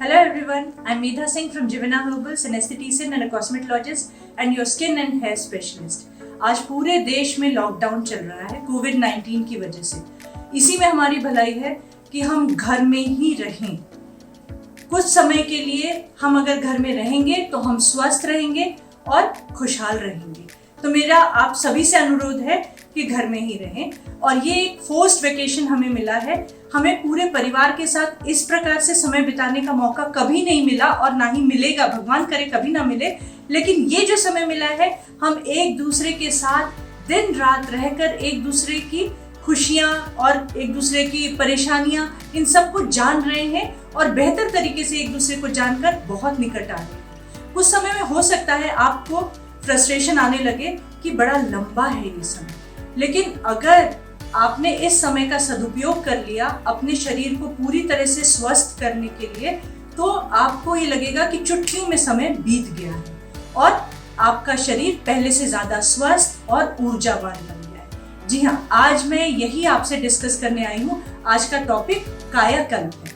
Hello everyone, I'm Medha Singh from Jivana Herbals, an esthetician and a cosmetologist and your skin and hair specialist. आज पूरे देश में lockdown चल रहा है कोविड-19 की वजह से। इसी में हमारी भलाई है कि हम घर में ही रहें। कुछ समय के लिए हम अगर घर में रहेंगे तो हम स्वस्थ रहेंगे और खुशहाल रहेंगे। तो मेरा आप सभी से अनुरोध है कि घर में ही रहें। और ये एक फोर्स्ड वेकेशन हमें मिला है। हमें पूरे परिवार के साथ इस प्रकार से समय बिताने का मौका कभी नहीं मिला और ना ही मिलेगा, भगवान करे कभी ना मिले। लेकिन ये जो समय मिला है, हम एक दूसरे के साथ दिन रात रहकर एक दूसरे की खुशियाँ और एक दूसरे की परेशानियाँ इन सब को जान रहे हैं और बेहतर तरीके से एक दूसरे को जानकर बहुत निकट आ रहे हैं। कुछ समय में हो सकता है आपको फ्रस्ट्रेशन आने लगे कि बड़ा लंबा है ये समय, लेकिन अगर आपने इस समय का सदुपयोग कर लिया अपने शरीर को पूरी तरह से स्वस्थ करने के लिए, तो आपको ये लगेगा कि चुटकियों में समय बीत गया है और आपका शरीर पहले से ज्यादा स्वस्थ और ऊर्जावान बन गया है। जी हाँ, आज मैं यही आपसे डिस्कस करने आई हूँ। आज का टॉपिक कायाकल्प है।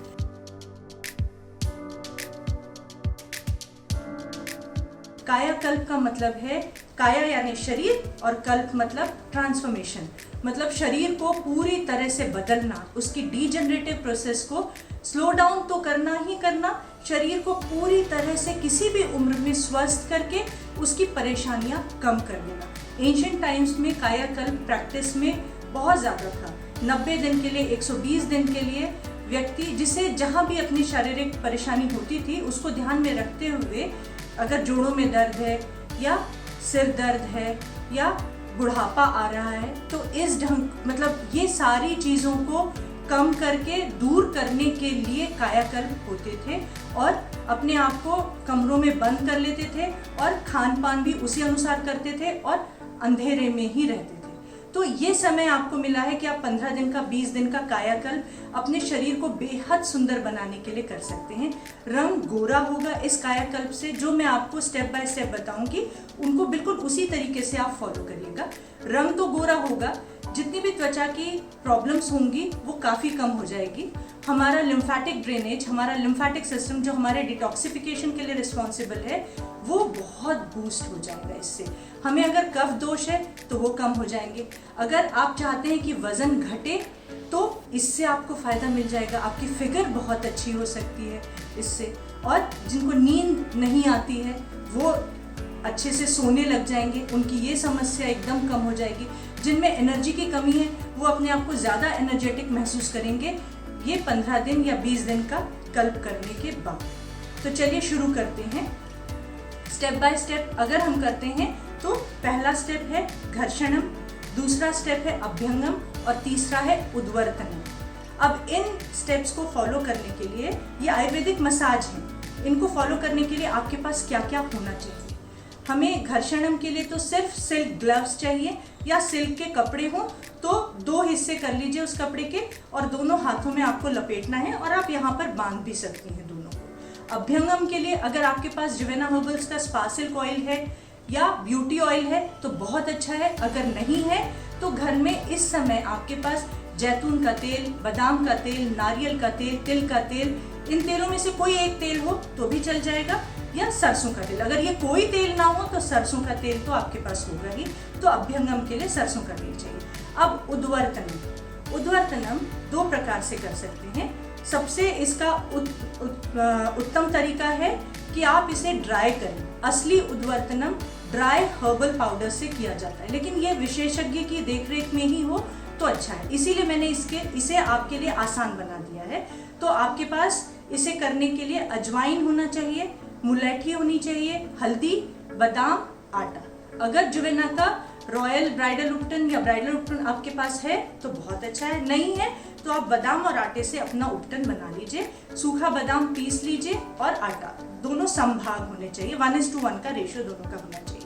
कायाकल्प का मतलब है, काया यानी शरीर और कल्प मतलब ट्रांसफॉर्मेशन, मतलब शरीर को पूरी तरह से बदलना, उसकी डीजनरेटिव प्रोसेस को स्लो डाउन तो करना ही करना, शरीर को पूरी तरह से किसी भी उम्र में स्वस्थ करके उसकी परेशानियां कम कर देना। एंशिएंट टाइम्स में कायाकल्प प्रैक्टिस में बहुत ज़्यादा था। 90 दिन के लिए, 120 दिन के लिए व्यक्ति जिसे जहाँ भी अपनी शारीरिक परेशानी होती थी उसको ध्यान में रखते हुए, अगर जोड़ों में दर्द है या सिर दर्द है या बुढ़ापा आ रहा है, तो इस ढंग मतलब ये सारी चीज़ों को कम करके दूर करने के लिए कायाकल्प होते थे और अपने आप को कमरों में बंद कर लेते थे और खान पान भी उसी अनुसार करते थे और अंधेरे में ही रहते थे। तो ये समय आपको मिला है कि आप 15 दिन का, 20 दिन का कायाकल्प अपने शरीर को बेहद सुंदर बनाने के लिए कर सकते हैं। रंग गोरा होगा इस कायाकल्प से, जो मैं आपको स्टेप बाय स्टेप बताऊंगी उनको बिल्कुल उसी तरीके से आप फॉलो करिएगा। रंग तो गोरा होगा, जितनी भी त्वचा की प्रॉब्लम्स होंगी वो काफ़ी कम हो जाएगी। हमारा लिम्फेटिक ड्रेनेज, हमारा लिम्फेटिक सिस्टम जो हमारे डिटॉक्सिफिकेशन के लिए रिस्पॉन्सिबल है, वो बहुत बूस्ट हो जाएगा इससे। हमें अगर कफ दोष है तो वो कम हो जाएंगे। अगर आप चाहते हैं कि वज़न घटे तो इससे आपको फ़ायदा मिल जाएगा। आपकी फिगर बहुत अच्छी हो सकती है इससे। और जिनको नींद नहीं आती है वो अच्छे से सोने लग जाएंगे, उनकी ये समस्या एकदम कम हो जाएगी। जिनमें एनर्जी की कमी है वो अपने आप को ज़्यादा एनर्जेटिक महसूस करेंगे ये 15 दिन या 20 दिन का कल्प करने के बाद। तो चलिए शुरू करते हैं स्टेप बाय स्टेप। अगर हम करते हैं तो पहला स्टेप है घर्षणम, दूसरा स्टेप है अभ्यंगम और तीसरा है उद्वर्तनम। अब इन स्टेप्स को फॉलो करने के लिए, ये आयुर्वेदिक मसाज हैं, इनको फॉलो करने के लिए आपके पास क्या क्या होना चाहिए। हमें घर्षणम के लिए तो सिर्फ सिल्क ग्लव्स चाहिए या सिल्क के कपड़े हों तो 2 हिस्से कर लीजिए उस कपड़े के और दोनों हाथों में आपको लपेटना है और आप यहाँ पर बांध भी सकती हैं दोनों को। अभ्यंगम के लिए अगर आपके पास जिवेना हर्बल्स का स्पा सिल्क ऑयल है या ब्यूटी ऑयल है तो बहुत अच्छा है। अगर नहीं है तो घर में इस समय आपके पास जैतून का तेल, बादाम का तेल, नारियल का तेल, तिल का तेल, इन तेलों में से कोई एक तेल हो तो भी चल जाएगा, या सरसों का तेल। अगर ये कोई तेल ना हो तो सरसों का तेल तो आपके पास होगा ही। तो अभ्यंगम के लिए सरसों का तेल चाहिए। अब उद्वर्तनम, उद्वर्तनम 2 प्रकार से कर सकते हैं। सबसे इसका उत्तम तरीका है कि आप इसे ड्राई करें। असली उद्वर्तनम ड्राई हर्बल पाउडर से किया जाता है, लेकिन ये विशेषज्ञ की देखरेख में ही हो तो अच्छा है। इसीलिए मैंने इसे आपके लिए आसान बना दिया है। तो आपके पास इसे करने के लिए अजवाइन होना चाहिए, मुलैठी होनी चाहिए, हल्दी, बादाम, आटा। अगर जुवेना का रॉयल ब्राइडल उपटन या ब्राइडल उपटन आपके पास है तो बहुत अच्छा है, नहीं है तो आप बादाम और आटे से अपना उपटन बना लीजिए। सूखा बादाम पीस लीजिए और आटा, दोनों समभाग होने चाहिए, 1:1 का रेशियो दोनों का होना चाहिए।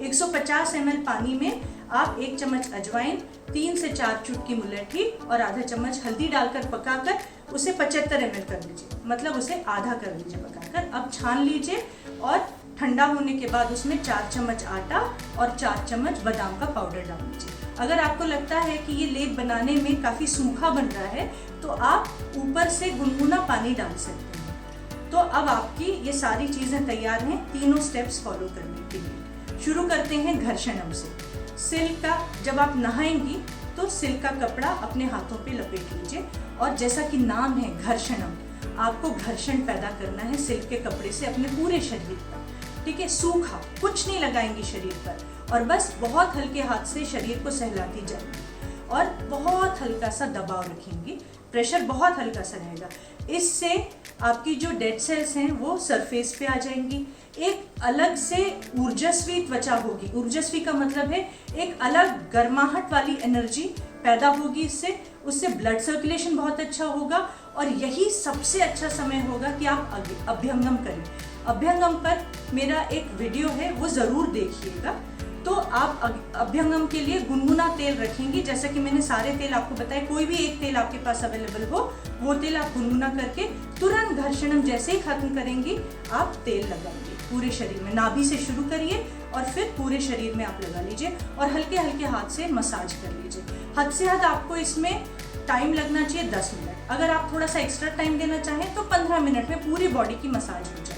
150 ml पानी में आप 1 चम्मच अजवाइन, 3 से 4 चुटकी मुलैठी और आधा चम्मच हल्दी डालकर पकाकर उसे 75 ml कर लीजिए, मतलब उसे आधा कर लीजिए पकाकर। अब छान लीजिए और ठंडा होने के बाद उसमें 4 चम्मच आटा और 4 चम्मच बादाम का पाउडर डाल लीजिए। अगर आपको लगता है कि ये लेप बनाने में काफ़ी सूखा बन रहा है तो आप ऊपर से गुनगुना पानी डाल सकते हैं। तो अब आपकी ये सारी चीज़ें तैयार हैं तीनों स्टेप्स फॉलो करने के लिए। शुरू करते हैं घर्षणम से। सिल्क का, जब आप नहाएंगी तो सिल्क का कपड़ा अपने हाथों पे लपेट लीजिए और जैसा कि नाम है घर्षणम, आपको घर्षण पैदा करना है सिल्क के कपड़े से अपने पूरे शरीर पर। ठीक है, सूखा कुछ नहीं लगाएंगी शरीर पर और बस बहुत हल्के हाथ से शरीर को सहलाती जाएंगी और बहुत हल्का सा दबाव रखेंगी, प्रेशर बहुत हल्का सा रहेगा। इससे आपकी जो डेड सेल्स हैं वो सरफेस पे आ जाएंगी, एक अलग से ऊर्जस्वी त्वचा होगी। ऊर्जस्वी का मतलब है एक अलग गर्माहट वाली एनर्जी पैदा होगी इससे, उससे ब्लड सर्कुलेशन बहुत अच्छा होगा और यही सबसे अच्छा समय होगा कि आप अभ्यंगम करें। अभ्यंगम पर मेरा एक वीडियो है, वो ज़रूर देखिएगा। तो आप अभ्यंगम के लिए गुनगुना तेल रखेंगी, जैसा कि मैंने सारे तेल आपको बताए, कोई भी एक तेल आपके पास अवेलेबल हो वो तेल आप गुनगुना करके तुरंत घर्षणम जैसे ही खत्म करेंगी आप तेल लगाएंगे पूरे शरीर में। नाभि से शुरू करिए और फिर पूरे शरीर में आप लगा लीजिए और हल्के हल्के हाथ से मसाज कर लीजिए। हद से हद आपको इसमें टाइम लगना चाहिए 10 मिनट। अगर आप थोड़ा सा एक्स्ट्रा टाइम देना चाहें तो 15 मिनट में पूरी बॉडी की मसाज हो जाएगी।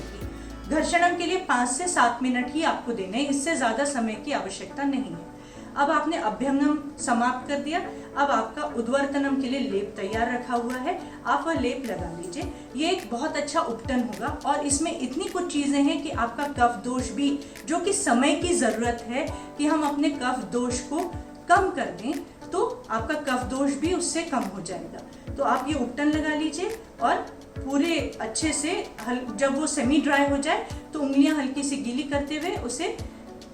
घर्षणम के लिए 5 से 7 मिनट ही आपको देने हैं, इससे ज़्यादा समय की आवश्यकता नहीं है। अब आपने अभ्यंगम समाप्त कर दिया, अब आपका उद्वर्तनम के लिए लेप तैयार रखा हुआ है, आप वह लेप लगा लीजिए। ये एक बहुत अच्छा उपटन होगा और इसमें इतनी कुछ चीज़ें हैं कि आपका कफ दोष भी, जो कि समय की ज़रूरत है कि हम अपने कफ दोष को कम कर दें, तो आपका कफ दोष भी उससे कम हो जाएगा। तो आप ये उपटन लगा लीजिए और पूरे अच्छे से जब वो सेमी ड्राई हो जाए तो उंगलियां हल्की सी गीली करते हुए उसे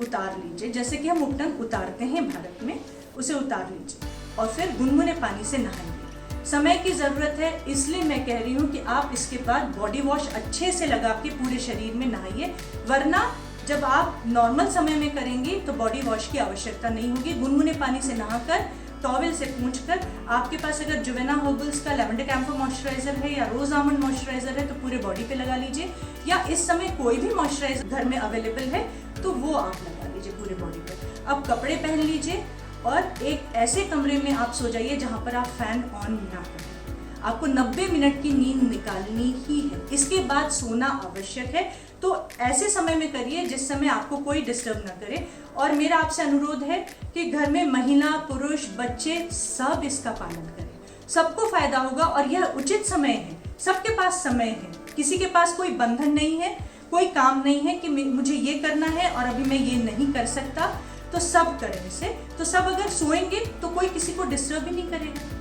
उतार लीजिए, जैसे कि हम उपटन उतारते हैं भारत में, उसे उतार लीजिए और फिर गुनगुने पानी से नहाएंगे। समय की ज़रूरत है इसलिए मैं कह रही हूँ कि आप इसके बाद बॉडी वॉश अच्छे से लगा के पूरे शरीर में नहाइए, वरना जब आप नॉर्मल समय में करेंगी तो बॉडी वॉश की आवश्यकता नहीं होगी। गुनगुने पानी से नहाकर टॉवेल से पूंछकर, आपके पास अगर जुवेना हर्बल्स का लैवेंडर कैम्फर मॉइस्चराइजर है या रोज आमंड मॉइस्चराइजर है तो पूरे बॉडी पे लगा लीजिए, या इस समय कोई भी मॉइस्चराइजर घर में अवेलेबल है तो वो आप लगा लीजिए पूरे बॉडी पे। अब कपड़े पहन लीजिए और एक ऐसे कमरे में आप सो जाइए जहाँ पर आप फैन ऑन ना करें। आपको 90 मिनट की नींद निकालनी ही है, इसके बाद सोना आवश्यक है। तो ऐसे समय में करिए जिस समय आपको कोई डिस्टर्ब ना करे। और मेरा आपसे अनुरोध है कि घर में महिला, पुरुष, बच्चे सब इसका पालन करें, सबको फायदा होगा और यह उचित समय है। सबके पास समय है, किसी के पास कोई बंधन नहीं है, कोई काम नहीं है कि मुझे ये करना है और अभी मैं ये नहीं कर सकता, तो सब करें इसे। तो सब अगर सोएंगे तो कोई किसी को डिस्टर्ब ही नहीं करेगा।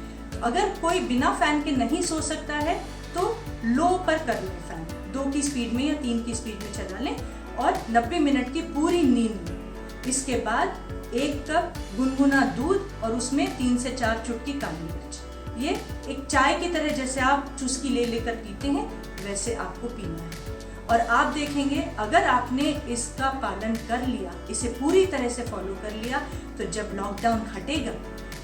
अगर कोई बिना फैन के नहीं सो सकता है तो लो पर कर लें फैन, 2 की स्पीड में या 3 की स्पीड में चला लें और 90 मिनट की पूरी नींद लें। इसके बाद 1 कप गुनगुना दूध और उसमें 3 से 4 चुटकी काली मिर्च, ये एक चाय की तरह जैसे आप चुस्की ले लेकर पीते हैं वैसे आपको पीना है। और आप देखेंगे अगर आपने इसका पालन कर लिया, इसे पूरी तरह से फॉलो कर लिया, तो जब लॉकडाउन हटेगा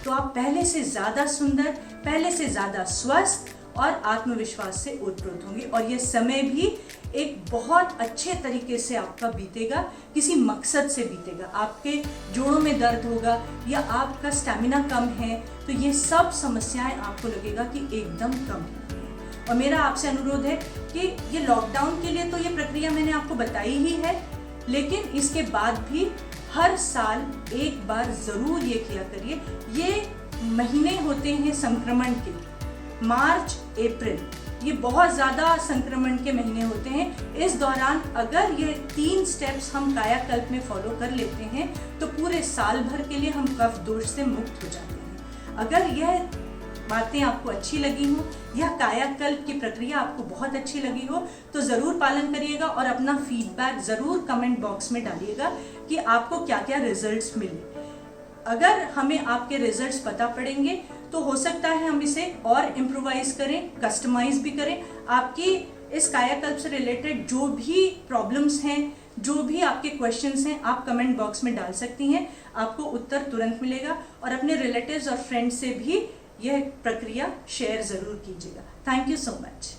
तो आप पहले से ज़्यादा सुंदर, पहले से ज़्यादा स्वस्थ और आत्मविश्वास से ओतप्रोत होंगे। और यह समय भी एक बहुत अच्छे तरीके से आपका बीतेगा, किसी मकसद से बीतेगा। आपके जोड़ों में दर्द होगा या आपका स्टैमिना कम है तो ये सब समस्याएं आपको लगेगा कि एकदम कम है। और मेरा आपसे अनुरोध है कि ये लॉकडाउन के लिए तो ये प्रक्रिया मैंने आपको बताई ही है, लेकिन इसके बाद भी हर साल एक बार ज़रूर ये किया करिए। ये महीने होते हैं संक्रमण के, मार्च, अप्रैल, ये बहुत ज़्यादा संक्रमण के महीने होते हैं। इस दौरान अगर ये 3 स्टेप्स हम कायाकल्प में फॉलो कर लेते हैं तो पूरे साल भर के लिए हम कफ दोष से मुक्त हो जाते हैं। अगर यह बातें आपको अच्छी लगी हो, यह कायाकल्प की प्रक्रिया आपको बहुत अच्छी लगी हो तो ज़रूर पालन करिएगा और अपना फीडबैक ज़रूर कमेंट बॉक्स में डालिएगा कि आपको क्या क्या रिजल्ट्स मिले। अगर हमें आपके रिजल्ट्स पता पड़ेंगे तो हो सकता है हम इसे और इम्प्रोवाइज करें, कस्टमाइज भी करें। आपकी इस कायाकल्प से रिलेटेड जो भी प्रॉब्लम्स हैं, जो भी आपके क्वेश्चंस हैं, आप कमेंट बॉक्स में डाल सकती हैं, आपको उत्तर तुरंत मिलेगा। और अपने रिलेटिव्स और फ्रेंड्स से भी यह प्रक्रिया शेयर ज़रूर कीजिएगा। Thank you so much.